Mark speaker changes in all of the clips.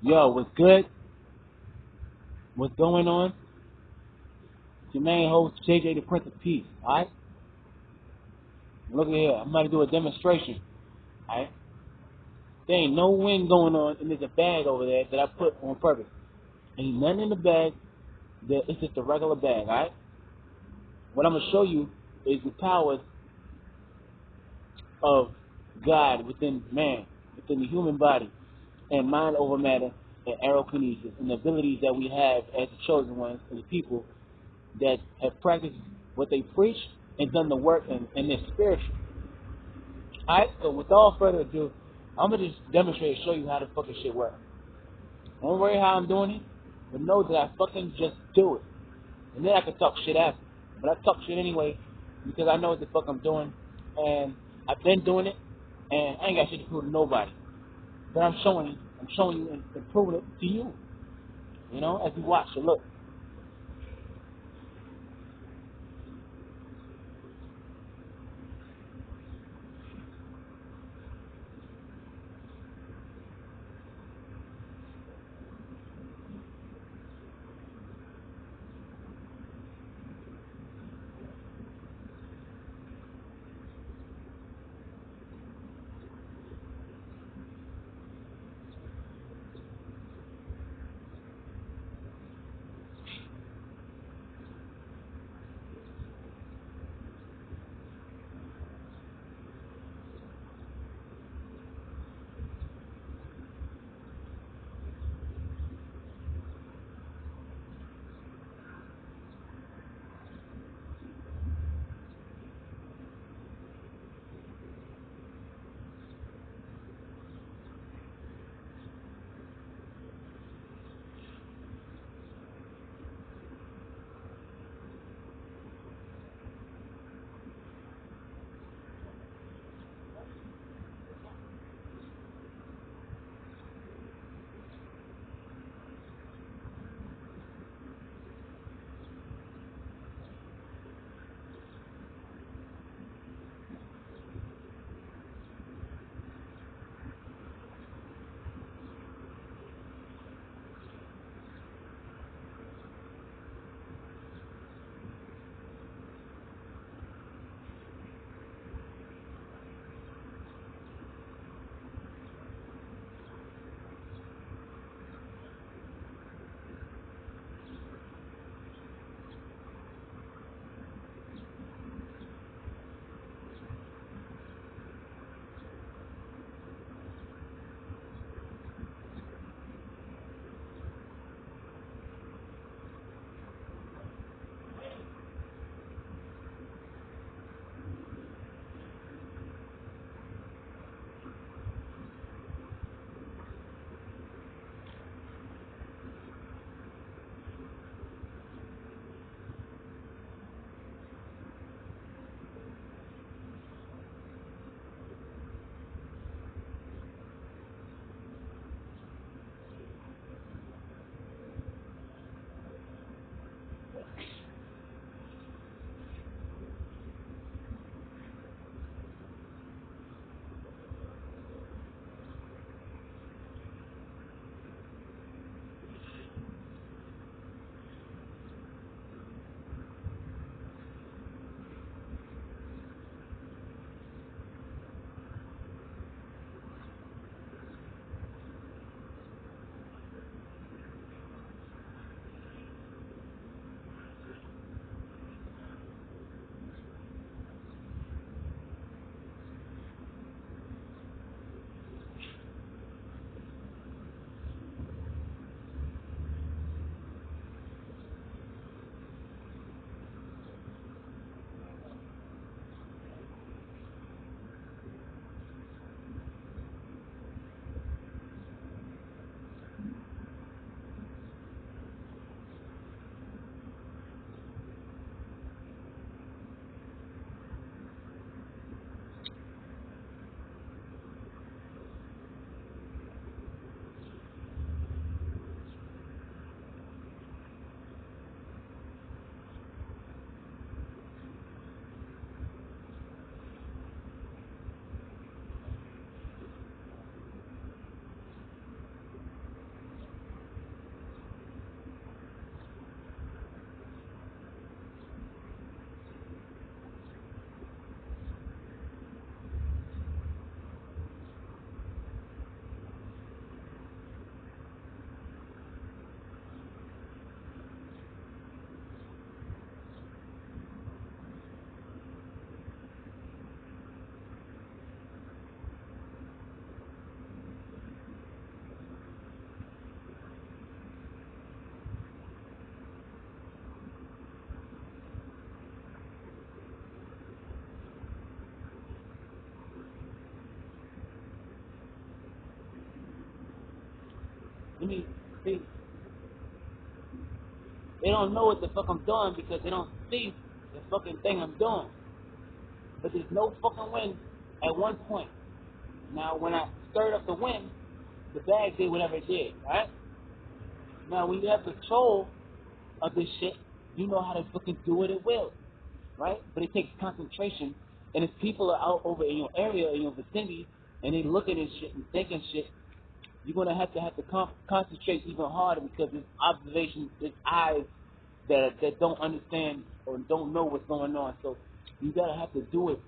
Speaker 1: Yo, what's good? What's going on? It's your main host, JJ the Prince of Peace, alright? Look at here, I'm about to do a demonstration, alright? There ain't no wind going on, and there's a bag over there that I put on purpose. Ain't nothing in the bag, it's just a regular bag, alright? What I'm going to show you is the powers of God within man, within the human body, and mind over matter, and Aerokinesis, and the abilities that we have as the chosen ones, and the people that have practiced what they preach and done the work and they're spiritual. Alright, so without further ado, I'm gonna just demonstrate and show you how the fucking shit works. Don't worry how I'm doing it, but know that I fucking just do it. And then I can talk shit after. But I talk shit anyway because I know what the fuck I'm doing, and I've been doing it, and I ain't got shit to prove to nobody. But I'm showing you and proving it to you. You know, as you watch. So look. Let me see. They don't know what the fuck I'm doing because they don't see the fucking thing I'm doing. But there's no fucking wind at one point. Now, when I stirred up the wind, the bag did whatever it did, right? Now, when you have control of this shit, you know how to fucking do what it will, right? But it takes concentration. And if people are out over in your area, in your vicinity, and they looking at shit and thinking shit, you're gonna have to concentrate even harder because there's observation, there's eyes that don't understand or don't know what's going on. So you gotta have to do it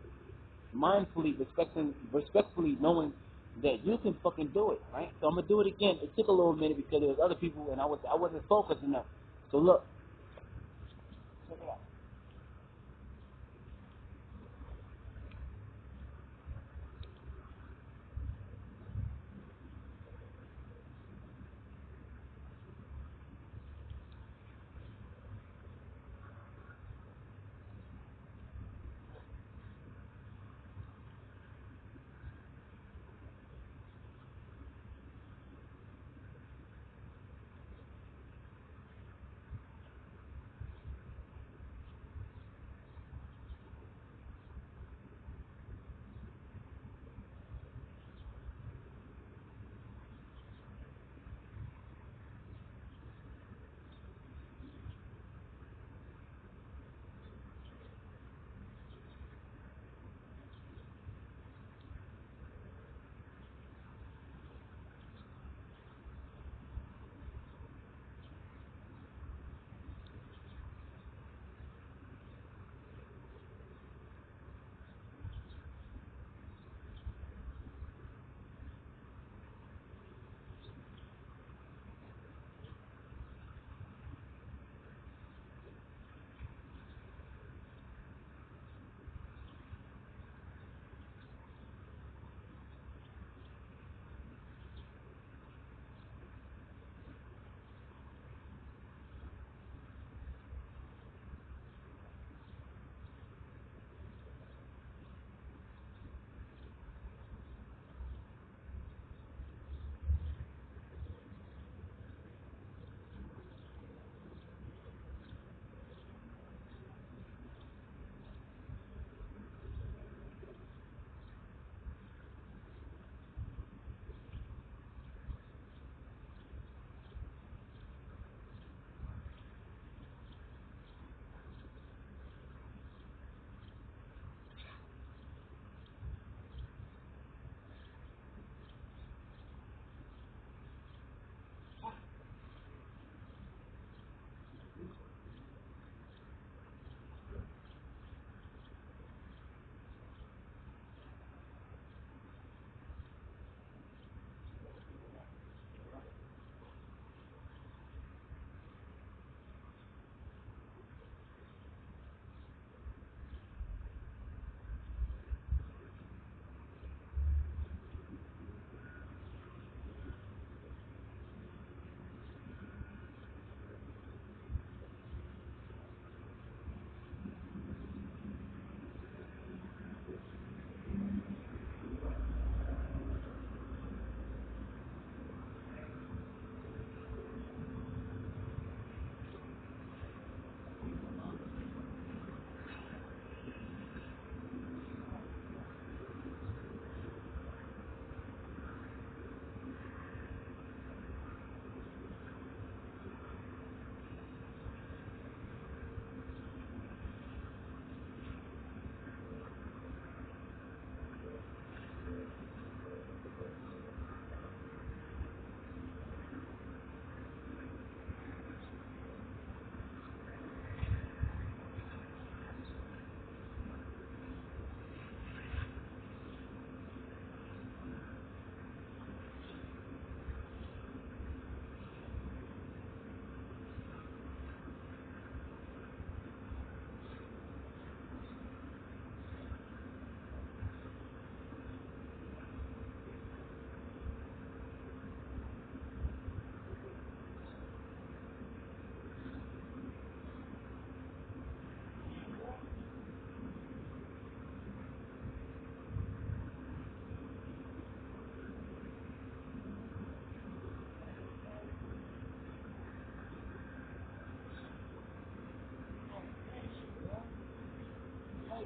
Speaker 1: mindfully, respectfully knowing that you can fucking do it, right? So I'm gonna do it again. It took a little minute because there was other people and I wasn't focused enough. So look, check it out.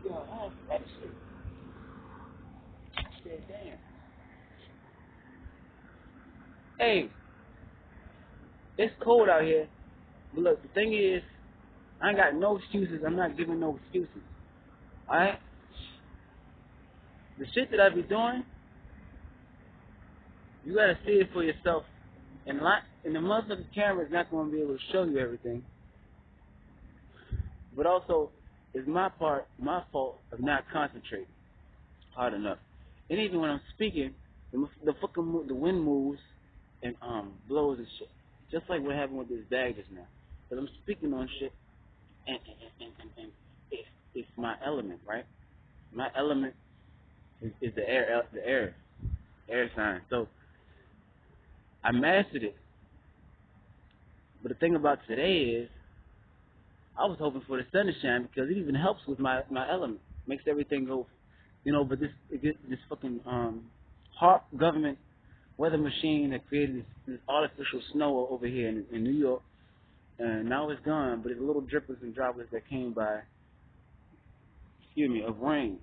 Speaker 1: Yo, I that shit. I said, damn. Hey, it's cold out here. But look, the thing is, I ain't got no excuses. I'm not giving no excuses. Alright? The shit that I be doing, you gotta see it for yourself. And the motherfucking camera is not gonna be able to show you everything. But also, it's my fault of not concentrating hard enough. And even when I'm speaking, the wind moves and blows and shit. Just like what happened with this bag just now. Because I'm speaking on shit, and it's my element, right? My element is the air sign. So I mastered it. But the thing about today is, I was hoping for the sun to shine because it even helps with my element. Makes everything go, but this fucking government weather machine that created this artificial snow over here in New York, and now it's gone, but it's little drippers and droplets that came by, of rain,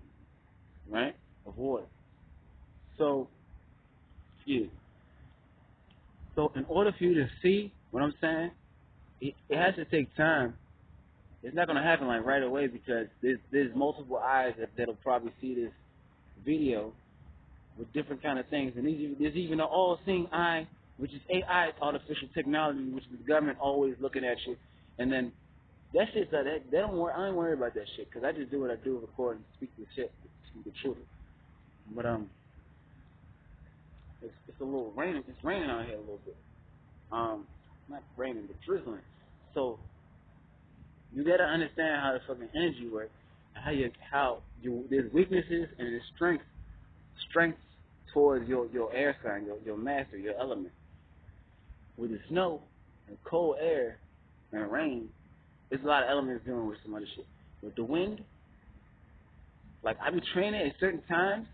Speaker 1: right? Of water. So, yeah. So in order for you to see what I'm saying, it has to take time. It's not going to happen like right away because there's multiple eyes that'll probably see this video with different kind of things. And there's even an all-seeing eye, which is AI, artificial technology, which is the government always looking at you. And then that shit's like that. They don't worry. I ain't worried about that shit because I just do what I do, record and speak the shit, speak the truth. But it's a little raining. It's raining out here a little bit. Not raining, but drizzling. So you gotta understand how the fucking energy works, how there's weaknesses and there's strengths towards your air sign, your master, your element. With the snow and cold air and rain, there's a lot of elements dealing with some other shit. With the wind, like I be training at certain times,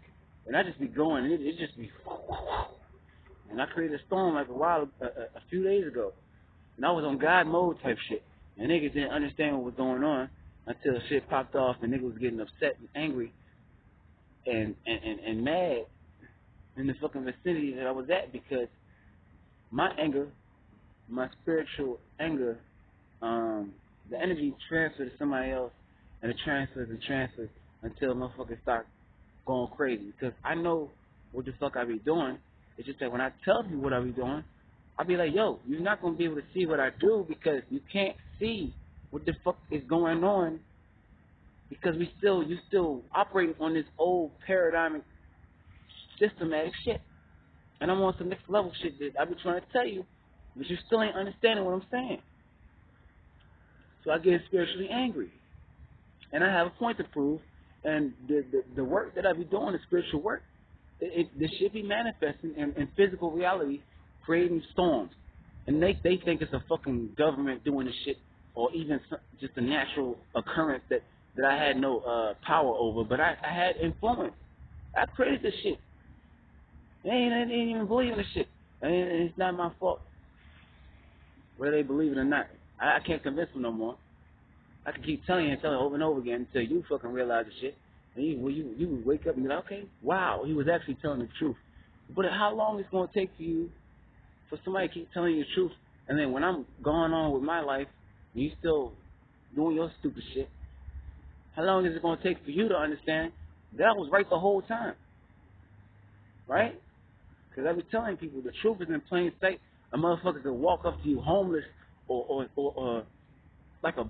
Speaker 1: and I just be going, it just be, and I created a storm like a few days ago, and I was on God mode type shit, and niggas didn't understand what was going on until shit popped off, and niggas was getting upset and angry and mad in the fucking vicinity that I was at because my anger, my spiritual anger, the energy transferred to somebody else, and it transfers until motherfuckers start going crazy. Because I know what the fuck I be doing. It's just that when I tell you what I be doing, I be like, yo, you're not gonna be able to see what I do because you can't see what the fuck is going on because you still operating on this old paradigmic systematic shit. And I'm on some next level shit that I be trying to tell you, but you still ain't understanding what I'm saying. So I get spiritually angry. And I have a point to prove. And the work that I be doing, the spiritual work, this should be manifesting in physical reality, creating storms. And they think it's a fucking government doing this shit, or even just a natural occurrence that I had no power over, but I had influence. I created this shit. They ain't even believe in this shit. And it's not my fault whether they believe it or not. I can't convince them no more. I can keep telling you over and over again until you fucking realize the shit. And you wake up and be like, okay, wow, he was actually telling the truth. But how long it's going to take for somebody to keep telling you the truth, and then when I'm going on with my life, and you still doing your stupid shit, how long is it going to take for you to understand that I was right the whole time? Right? Because I be telling people the truth is in plain sight. A motherfucker could walk up to you homeless or like a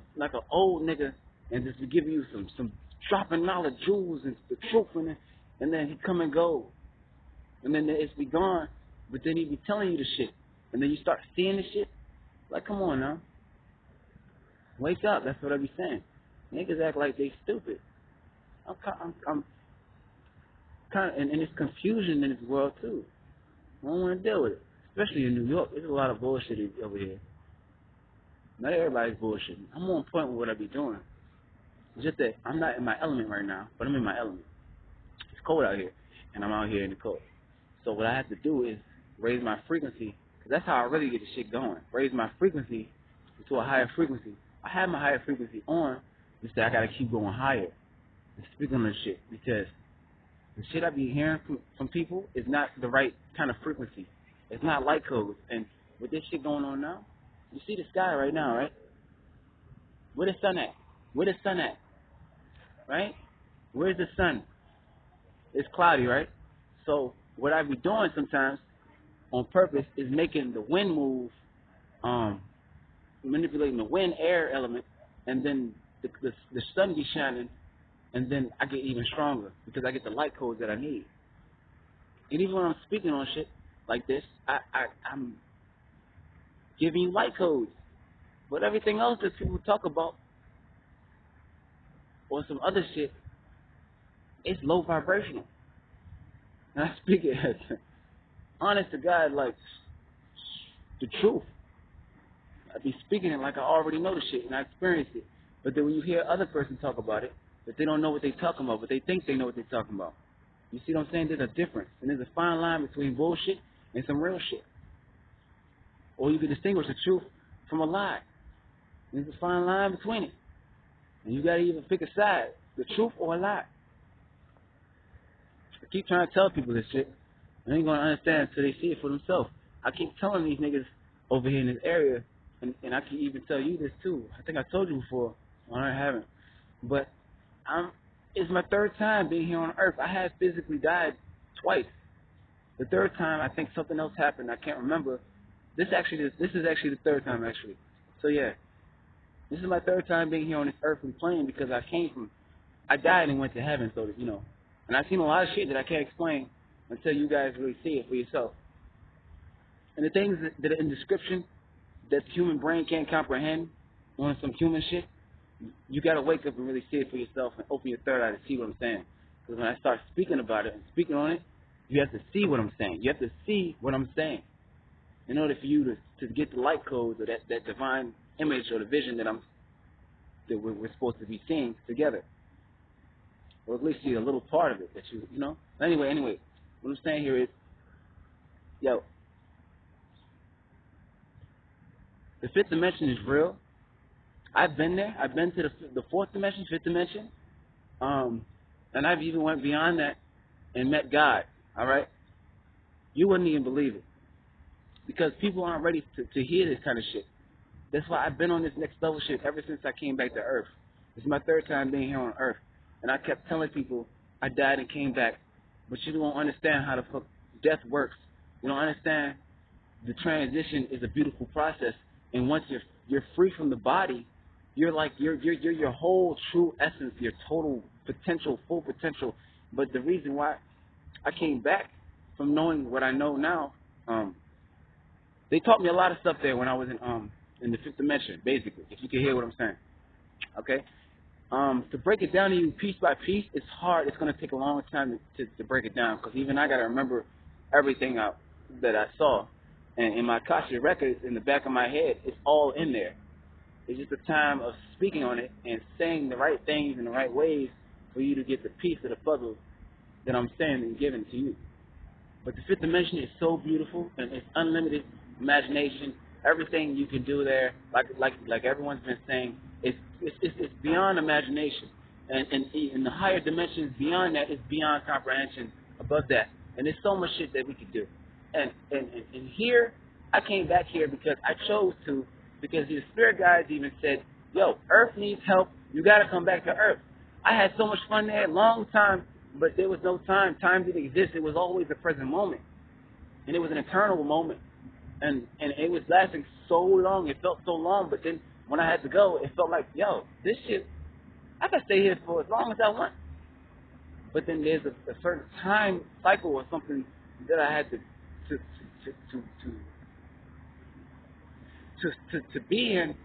Speaker 1: old nigga and just be giving you some dropping knowledge jewels and the truth in it, and then he come and go, and then it's be gone. But then he be telling you the shit, and then you start seeing the shit. Like, come on now, wake up. That's what I be saying. Niggas act like they stupid. I'm kind of, and there's confusion in this world too. I don't want to deal with it, especially in New York. There's a lot of bullshit over here. Not everybody's bullshitting. I'm on point with what I be doing. It's just that I'm not in my element right now, but I'm in my element. It's cold out here, and I'm out here in the cold. So what I have to do is raise my frequency, because that's how I really get the shit going. Raise my frequency to a higher frequency. I have my higher frequency on, just that I got to keep going higher. to speak on this shit, because the shit I be hearing from people is not the right kind of frequency. It's not light codes. And with this shit going on now, you see the sky right now, right? Where the sun at? Where the sun at? Right? Where's the sun? It's cloudy, right? So what I be doing sometimes on purpose is making the wind move, manipulating the wind air element, and then the sun be shining, and then I get even stronger because I get the light codes that I need. And even when I'm speaking on shit like this, I'm giving you light codes. But everything else that people talk about or some other shit, it's low vibrational. And I speak it as honest to God, like the truth. I be speaking it like I already know the shit and I experienced it. But then when you hear other person talk about it, that they don't know what they're talking about, but they think they know what they're talking about. You see what I'm saying? There's a difference. And there's a fine line between bullshit and some real shit. Or you can distinguish the truth from a lie. There's a fine line between it. And you got to either pick a side, the truth or a lie. I keep trying to tell people this shit. They ain't going to understand until they see it for themselves. I keep telling these niggas over here in this area, and I can even tell you this too. I think I told you before. Well, I haven't. But it's my third time being here on Earth. I have physically died twice. The third time, I think something else happened. I can't remember. This is actually the third time, actually. So, yeah. This is my third time being here on this earthly plane because I died and went to heaven, so that, you know. And I've seen a lot of shit that I can't explain until you guys really see it for yourself. And the things that are in description that the human brain can't comprehend on some human shit, you got to wake up and really see it for yourself and open your third eye to see what I'm saying. Because when I start speaking about it and speaking on it, you have to see what I'm saying. You have to see what I'm saying in order for you to get the light codes or that divine image or the vision that we're supposed to be seeing together. Or at least see a little part of it that you know. Anyway, what I'm saying here is, yo, the fifth dimension is real. I've been there. I've been to the fourth dimension, fifth dimension, and I've even went beyond that and met God. All right, you wouldn't even believe it because people aren't ready to hear this kind of shit. That's why I've been on this next level shit ever since I came back to Earth. It's my third time being here on Earth, and I kept telling people I died and came back, but you don't understand how the fuck death works. You don't understand the transition is a beautiful process, and once you're free from the body, you're like you're your whole true essence, your total potential, full potential. But the reason why I came back from knowing what I know now, they taught me a lot of stuff there when I was in the fifth dimension, basically, if you can hear what I'm saying. Okay? To break it down to you piece by piece, it's hard. It's going to take a long time to break it down because even I got to remember everything that I saw. And in my Akashic records, in the back of my head, it's all in there. It's just a time of speaking on it and saying the right things in the right ways for you to get the piece of the puzzle that I'm saying and giving to you. But the fifth dimension is so beautiful, and it's unlimited imagination. Everything you can do there, like everyone's been saying, it's beyond imagination. And in the higher dimensions beyond that, it's beyond comprehension above that. And there's so much shit that we could do. And here, I came back here because I chose to, because the spirit guides even said, yo, Earth needs help. You got to come back to Earth. I had so much fun there, long time, but there was no time. Time didn't exist. It was always the present moment. And it was an eternal moment. And it was lasting so long. It felt so long. But then when I had to go, it felt like, yo, this shit, I can stay here for as long as I want. But then there's a certain time cycle or something that I had to be in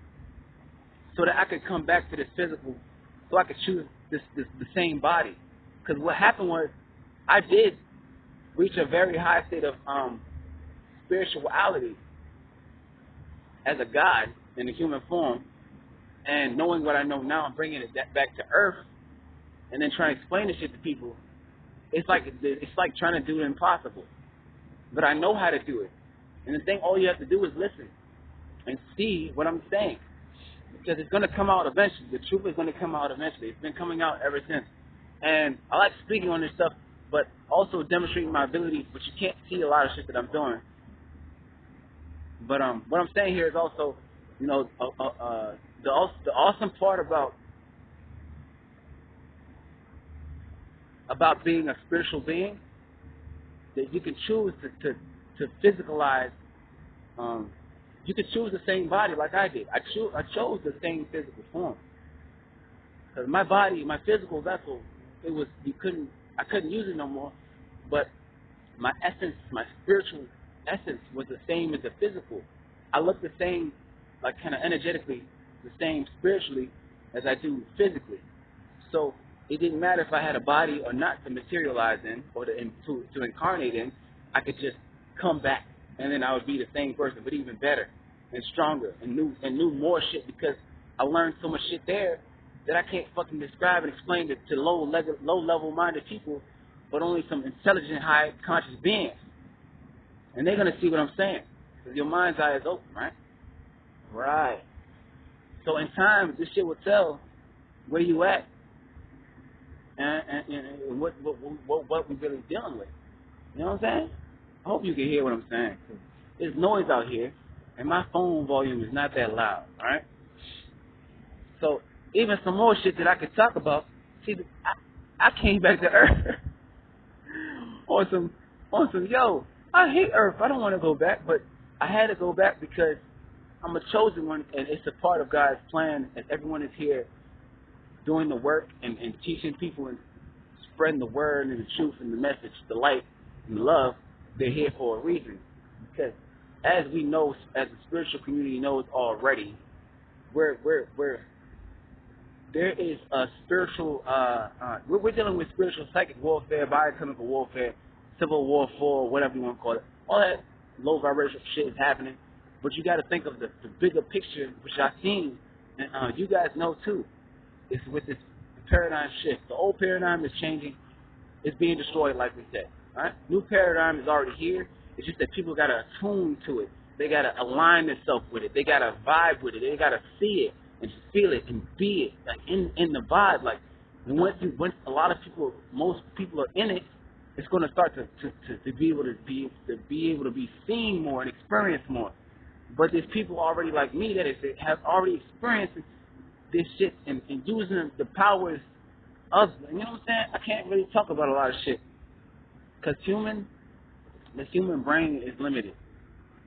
Speaker 1: so that I could come back to this physical, so I could choose the same body. Because what happened was I did reach a very high state of spirituality as a God in the human form, and knowing what I know now and bringing it back to Earth and then trying to explain this shit to people, it's like trying to do the impossible. But I know how to do it. And the thing, all you have to do is listen and see what I'm saying. Because it's going to come out eventually. The truth is going to come out eventually. It's been coming out ever since. And I like speaking on this stuff, but also demonstrating my ability, but you can't see a lot of shit that I'm doing. But what I'm saying here is also, you know, the awesome part about being a spiritual being, that you can choose to physicalize. You could choose the same body like I did. I chose the same physical form. Because my body, my physical vessel, I couldn't use it no more. But my essence, my spiritual essence was the same as the physical. I look the same, like kind of energetically, the same spiritually as I do physically. So it didn't matter if I had a body or not to materialize in or to incarnate in. I could just come back, and then I would be the same person, but even better and stronger and knew more shit, because I learned so much shit there that I can't fucking describe and explain it to low level minded people, but only some intelligent, high conscious beings. And they're gonna see what I'm saying, because your mind's eye is open, right? Right. So in time, this shit will tell where you at and what we're really dealing with. You know what I'm saying? I hope you can hear what I'm saying. There's noise out here, and my phone volume is not that loud, all right? So even some more shit that I could talk about. See, I came back to Earth on some, yo, I hate Earth. I don't want to go back, but I had to go back because I'm a chosen one, and it's a part of God's plan, and everyone is here doing the work and teaching people and spreading the word and the truth and the message, the light and the love. They're here for a reason. Because as we know, as the spiritual community knows already, there is a spiritual, we're dealing with spiritual psychic warfare, biochemical warfare, civil war, whatever you want to call it. All that low vibrational shit is happening. But you got to think of the bigger picture, which I've seen, and you guys know too. It's with this paradigm shift. The old paradigm is changing. It's being destroyed, like we said. Right? New paradigm is already here. It's just that people got to attune to it. They got to align themselves with it. They got to vibe with it. They got to see it and feel it and be it, like in the vibe. Like once a lot of people, most people are in it, it's going to start to be able to be seen more and experience more. But there's people already like me that have already experienced this shit and using the powers of, you know what I'm saying? I can't really talk about a lot of shit because the human brain is limited,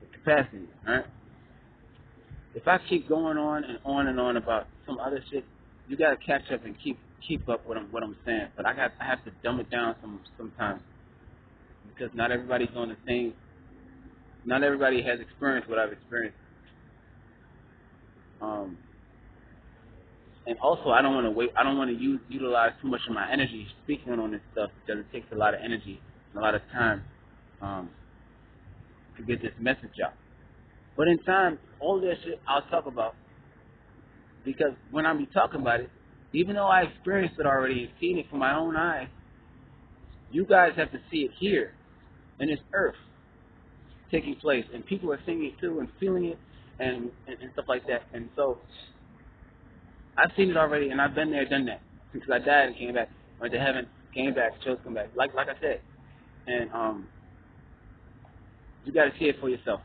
Speaker 1: the capacity, right? If I keep going on and on about some other shit, you gotta catch up and keep up what I'm saying. But I have to dumb it down sometimes because not everybody's on the same. Not everybody has experienced what I've experienced. And also, I don't want to utilize too much of my energy speaking on this stuff because it takes a lot of energy and a lot of time to get this message out. But in time, all that shit I'll talk about, because when I be talking about it, even though I experienced it already and seen it from my own eyes, you guys have to see it here in this earth taking place, and people are seeing it too and feeling it and stuff like that. And so I've seen it already, and I've been there, done that. Because I died and came back, went to heaven, came back, chose to come back, like I said. And you got to see it for yourself.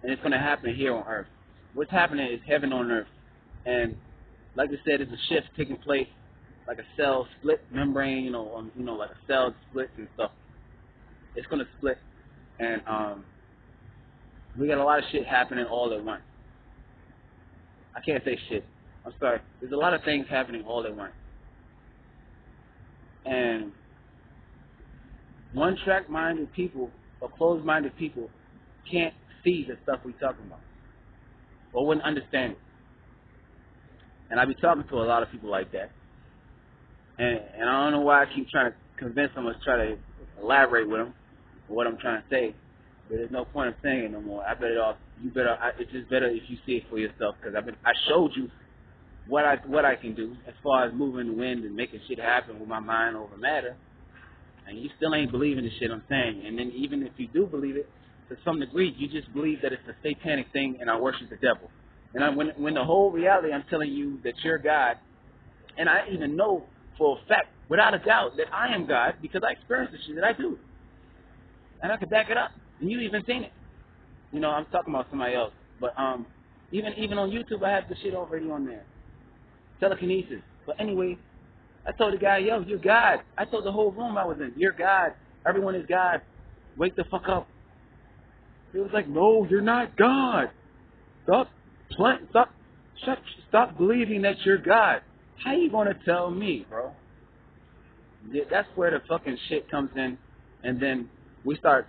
Speaker 1: And it's going to happen here on earth. What's happening is heaven on earth. And like I said, there's a shift taking place, like a cell split membrane, like a cell splits and stuff. It's going to split. And we got a lot of shit happening all at once. I can't say shit. I'm sorry. There's a lot of things happening all at once. And one-track-minded people or closed-minded people can't see the stuff we're talking about or wouldn't understand it. And I be talking to a lot of people like that. And I don't know why I keep trying to convince them or try to elaborate with them on what I'm trying to say. But there's no point in saying it no more. It's just better if you see it for yourself, because I showed you what I can do as far as moving the wind and making shit happen with my mind over matter. And you still ain't believing the shit I'm saying. And then even if you do believe it, to some degree, you just believe that it's a satanic thing and I worship the devil. And when the whole reality, I'm telling you that you're God, and I even know for a fact, without a doubt, that I am God because I experienced the shit that I do. And I can back it up. And you even seen it. You know, I'm talking about somebody else. But even on YouTube, I have the shit already on there. Telekinesis. But anyway, I told the guy, yo, you're God. I told the whole room I was in, you're God. Everyone is God. Wake the fuck up. He was like, no, you're not God. Stop believing that you're God. How you gonna tell me, bro? Yeah, that's where the fucking shit comes in, and then we start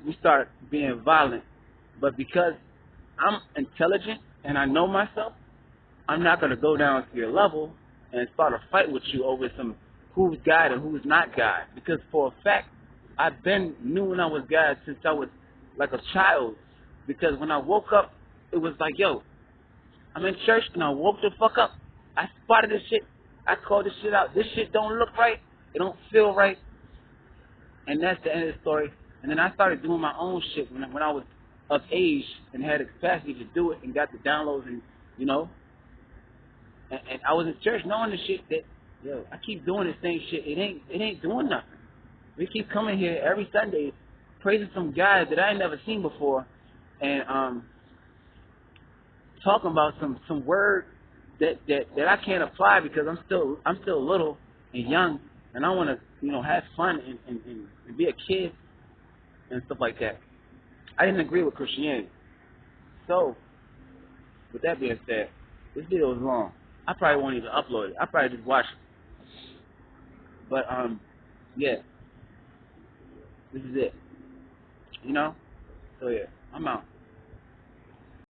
Speaker 1: being violent. But because I'm intelligent and I know myself, I'm not gonna go down to your level and start a fight with you over some who's God and who's not God. Because for a fact, I've been knew when I was God since I was like a child. Because when I woke up, it was like, yo, I'm in church and I woke the fuck up. I spotted this shit. I called this shit out. This shit don't look right. It don't feel right. And that's the end of the story. And then I started doing my own shit when I was of age and had the capacity to do it and got the downloads and, you know. And I was in church knowing the shit that, yo, I keep doing the same shit. It ain't doing nothing. We keep coming here every Sunday praising some guys that I ain't never seen before and talking about some word that I can't apply because I'm still little and young and I want to, you know, have fun and be a kid and stuff like that. I didn't agree with Christianity. So, with that being said, this video is long. I probably won't even upload it. I probably just watch it. But yeah, this is it. You know? So yeah, I'm out.